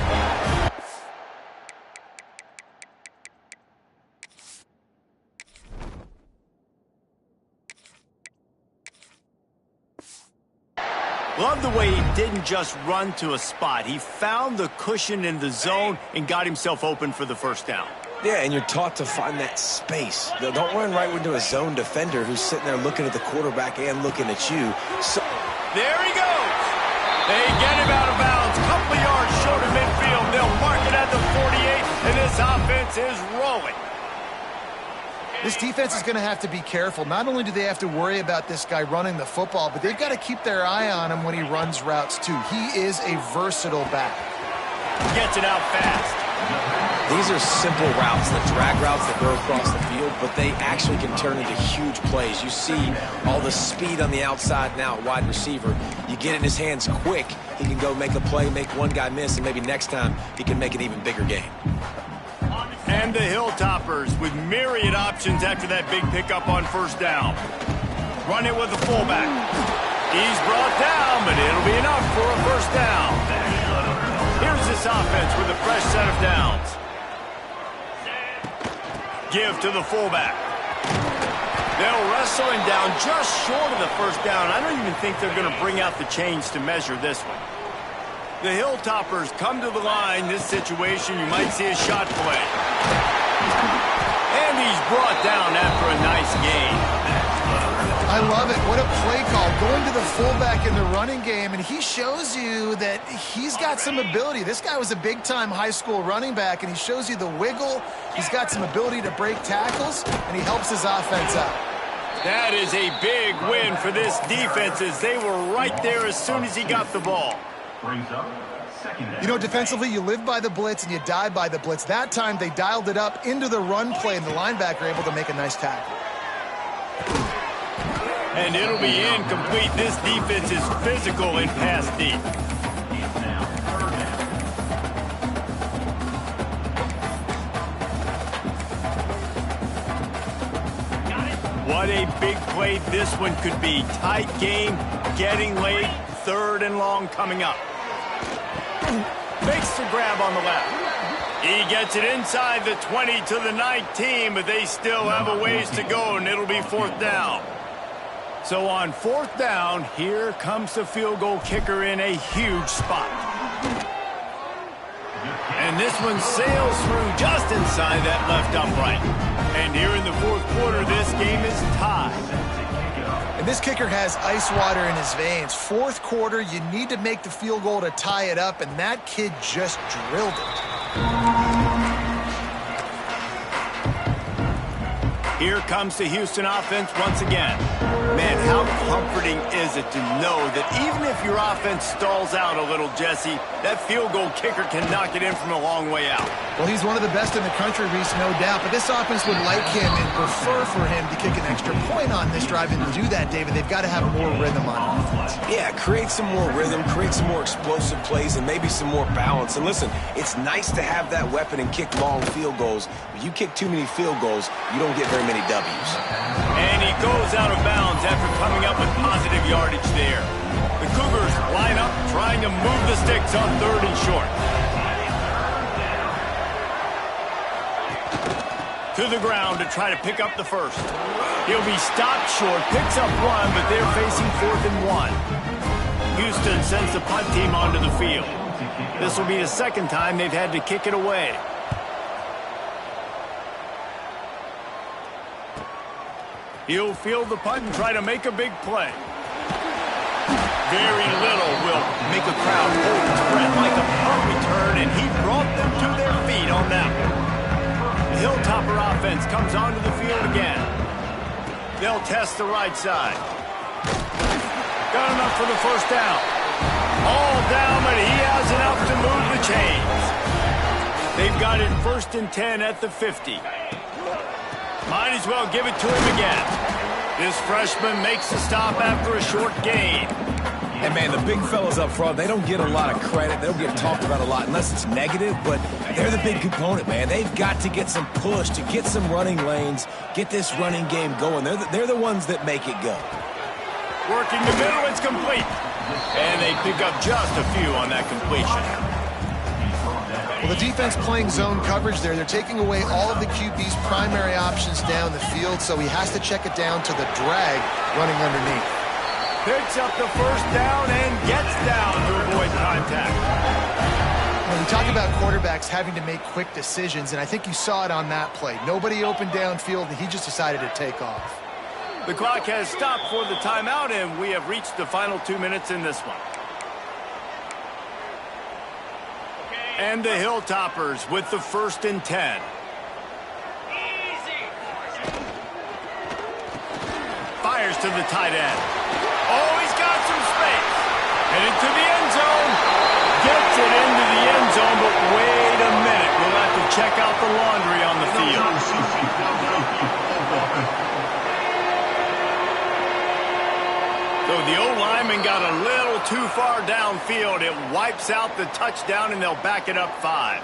Love the way he didn't just run to a spot. He found the cushion in the zone and got himself open for the first down. Yeah, and you're taught to find that space. Don't run right into a zone defender who's sitting there looking at the quarterback and looking at you. So there he goes. They get him out of bounds. Couple of yards short of midfield. They'll mark it at the 48, and this offense is rolling. This defense is going to have to be careful. Not only do they have to worry about this guy running the football, but they've got to keep their eye on him when he runs routes too. He is a versatile back. Gets it out fast. These are simple routes, the drag routes that go across the field, but they actually can turn into huge plays. You see all the speed on the outside now at wide receiver. You get it in his hands quick, he can go make a play, make one guy miss, and maybe next time he can make an even bigger game. And the Hilltoppers with myriad options after that big pickup on first down. Run it with the fullback. He's brought down, but it'll be enough for a first down. Here's this offense with a fresh set of downs. Give to the fullback. They'll wrestle him down just short of the first down. I don't even think they're going to bring out the chains to measure this one. The Hilltoppers come to the line. This situation, you might see a shot play. And he's brought down after a nice gain. I love it. What a play call. Going to the fullback in the running game, and he shows you that he's got some ability. This guy was a big-time high school running back, and he shows you the wiggle. He's got some ability to break tackles, and he helps his offense out. That is a big win for this defense as they were right there as soon as he got the ball. You know, defensively, you live by the blitz and you die by the blitz. That time, they dialed it up into the run play, and the linebacker able to make a nice tackle. And it'll be incomplete. This defense is physical and pass deep. What a big play this one could be. Tight game, getting late, 3rd and long coming up. Makes the grab on the left. He gets it inside the 20 to the 19, but they still have a ways to go, and it'll be 4th down. So on 4th down, here comes the field goal kicker in a huge spot. And this one sails through just inside that left upright. And here in the 4th quarter, this game is tied. And this kicker has ice water in his veins. 4th quarter, you need to make the field goal to tie it up, and that kid just drilled it. Here comes the Houston offense once again. Man, how comforting is it to know that even if your offense stalls out a little, Jesse, that field goal kicker can knock it in from a long way out. Well, he's one of the best in the country, Reese, no doubt. But this offense would like him and prefer for him to kick an extra point on this drive. And to do that, David, they've got to have more rhythm on offense. Yeah, create some more rhythm, create some more explosive plays, and maybe some more balance. And listen, it's nice to have that weapon and kick long field goals. But you kick too many field goals, you don't get very many W's. And he goes out of bounds after coming up with positive yardage there. The Cougars line up trying to move the sticks on 3rd and short. To the ground to try to pick up the first. He'll be stopped short, picks up 1, but they're facing 4th and 1. Houston sends the punt team onto the field. This will be the 2nd time they've had to kick it away. He'll field the punt and try to make a big play. Very little will make a crowd hold its breath like a punt return, and he brought them to their feet on that one. The Hilltopper offense comes onto the field again. They'll test the right side. Got enough for the first down. All down, but he has enough to move the chains. They've got it 1st and 10 at the 50. Might as well give it to him again. This freshman makes the stop after a short gain. And, man, the big fellas up front, they don't get a lot of credit. They don't get talked about a lot unless it's negative, but they're the big component, man. They've got to get some push, to get some running lanes, get this running game going. They're the ones that make it go. Working the middle, it's complete. And they pick up just a few on that completion. Well, the defense playing zone coverage there. They're taking away all of the QB's primary options down the field, so he has to check it down to the drag running underneath. Picks up the first down and gets down to avoid contact. When we talk about quarterbacks having to make quick decisions, and I think you saw it on that play. Nobody opened downfield, and he just decided to take off. The clock has stopped for the timeout, and we have reached the final 2 minutes in this one. And the Hilltoppers with the 1st and 10. Easy. fires to the tight end. Oh, he's got some space. Headed to the end zone. Gets it into the end zone, but wait a minute. We'll have to check out the laundry on the field. So the O-lineman got a little too far downfield. It wipes out the touchdown, and they'll back it up 5.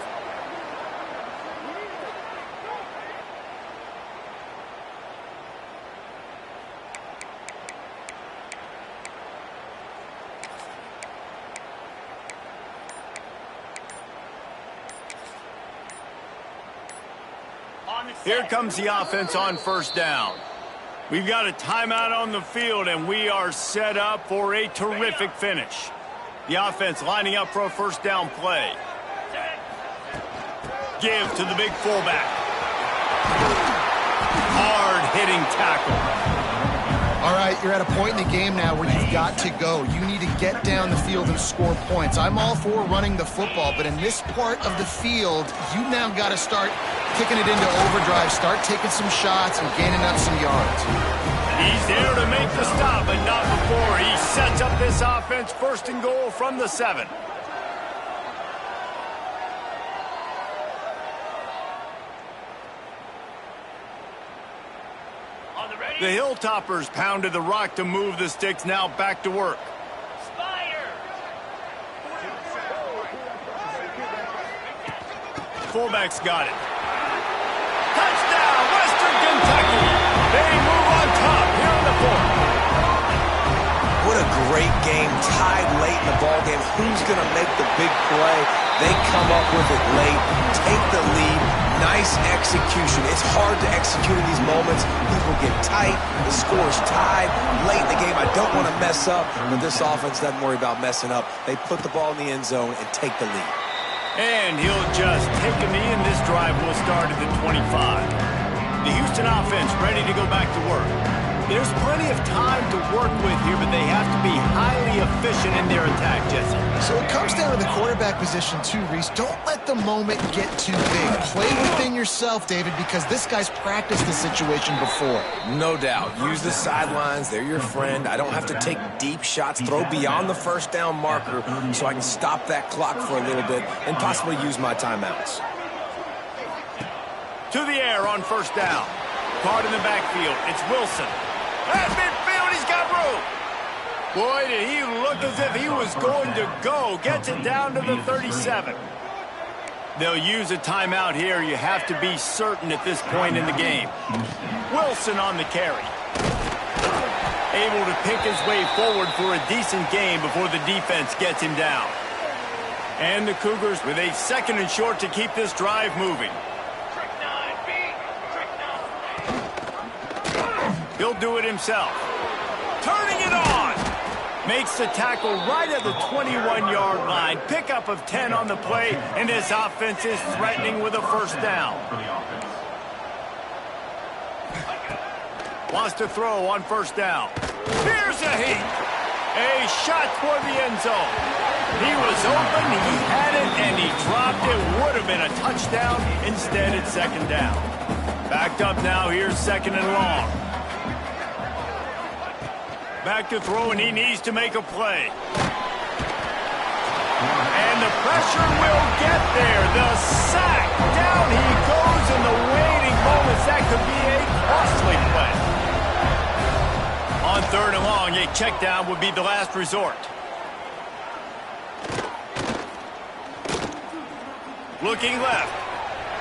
Here comes the offense on first down. We've got a timeout on the field, and we are set up for a terrific finish. The offense lining up for a first down play. Give to the big fullback. Hard-hitting tackle. All right, you're at a point in the game now where you've got to go. You need to get down the field and score points. I'm all for running the football, but in this part of the field, you now got to start kicking it into overdrive, start taking some shots and gaining up some yards. He's there to make the stop, but not before he sets up this offense. First and goal from the 7. The Hilltoppers pounded the rock to move the sticks, now back to work. Fullback's got it. Touchdown, Western Kentucky. They move on top here in the 4th. What a great game, tied late in the ballgame. Who's going to make the big play? They come up with it late, take the lead. Nice execution. It's hard to execute in these moments. People get tight. The score's tied late in the game. I don't want to mess up, but this offense doesn't worry about messing up. They put the ball in the end zone and take the lead. And he'll just take a knee, and this drive will start at the 25. The Houston offense ready to go back to work. There's plenty of time to work with here, but they have to be highly efficient in their attack, Jesse. So it comes down to the quarterback position too, Reese. Don't let the moment get too big. Play within yourself, David, because this guy's practiced this situation before. No doubt. Use the sidelines. They're your friend. I don't have to take deep shots, throw beyond the first down marker so I can stop that clock for a little bit and possibly use my timeouts. To the air on first down. Caught in the backfield. It's Wilson. At midfield, he's got room. Boy, did he look as if he was going to go. Gets it down to the 37. They'll use a timeout here. You have to be certain at this point in the game. Wilson on the carry. Able to pick his way forward for a decent game before the defense gets him down. And the Cougars with a 2nd and short to keep this drive moving. He'll do it himself. Turning it on. Makes the tackle right at the 21-yard line. Pickup of 10 on the play, and this offense is threatening with a first down. Wants to throw on first down. Here's a heat. A shot toward the end zone. He was open, he had it, and he dropped it. Would have been a touchdown. Instead, it's 2nd down. Backed up now. Here's 2nd and long. Back to throw, and he needs to make a play. And the pressure will get there. The sack. Down he goes in the waiting moments. That could be a costly play. On 3rd and long, a check down would be the last resort. Looking left.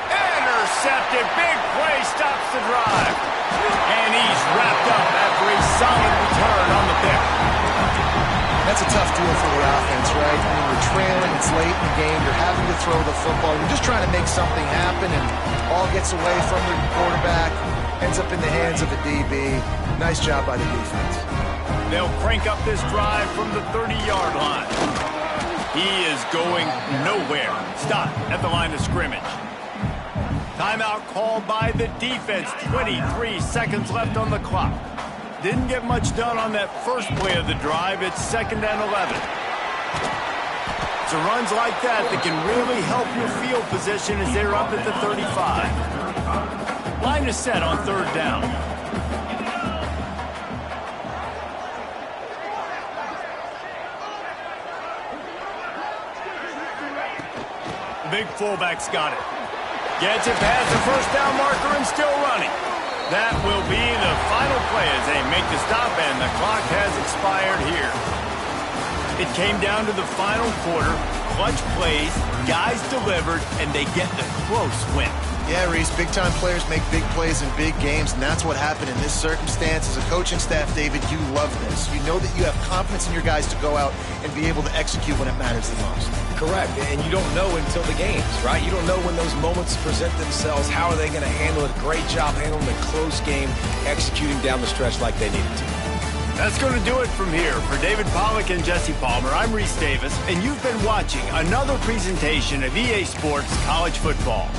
Intercepted. Big play stops the drive. And he's wrapped up after a solid return on the pick. That's a tough deal for the offense, right? I mean, you're trailing, it's late in the game, you're having to throw the football, you're just trying to make something happen, and ball gets away from the quarterback, ends up in the hands of the DB. Nice job by the defense. They'll crank up this drive from the 30-yard line. He is going nowhere. Stop at the line of scrimmage. Timeout called by the defense. 23 seconds left on the clock. Didn't get much done on that first play of the drive. It's 2nd and 11. So runs like that can really help your field position as they're up at the 35. Line is set on 3rd down. Big fullback's got it. Gets it past the first down marker and still running. That will be the final play as they make the stop, and the clock has expired here. It came down to the final quarter. Clutch plays, guys delivered, and they get the close win. Yeah, Reese, big-time players make big plays in big games, and that's what happened in this circumstance. As a coaching staff, David, you love this. You know that you have confidence in your guys to go out and be able to execute when it matters the most. Correct, and you don't know until the games, right? You don't know when those moments present themselves. How are they going to handle it? Great job handling a close game, executing down the stretch like they needed to. That's going to do it from here. For David Pollack and Jesse Palmer, I'm Reese Davis, and you've been watching another presentation of EA Sports College Football.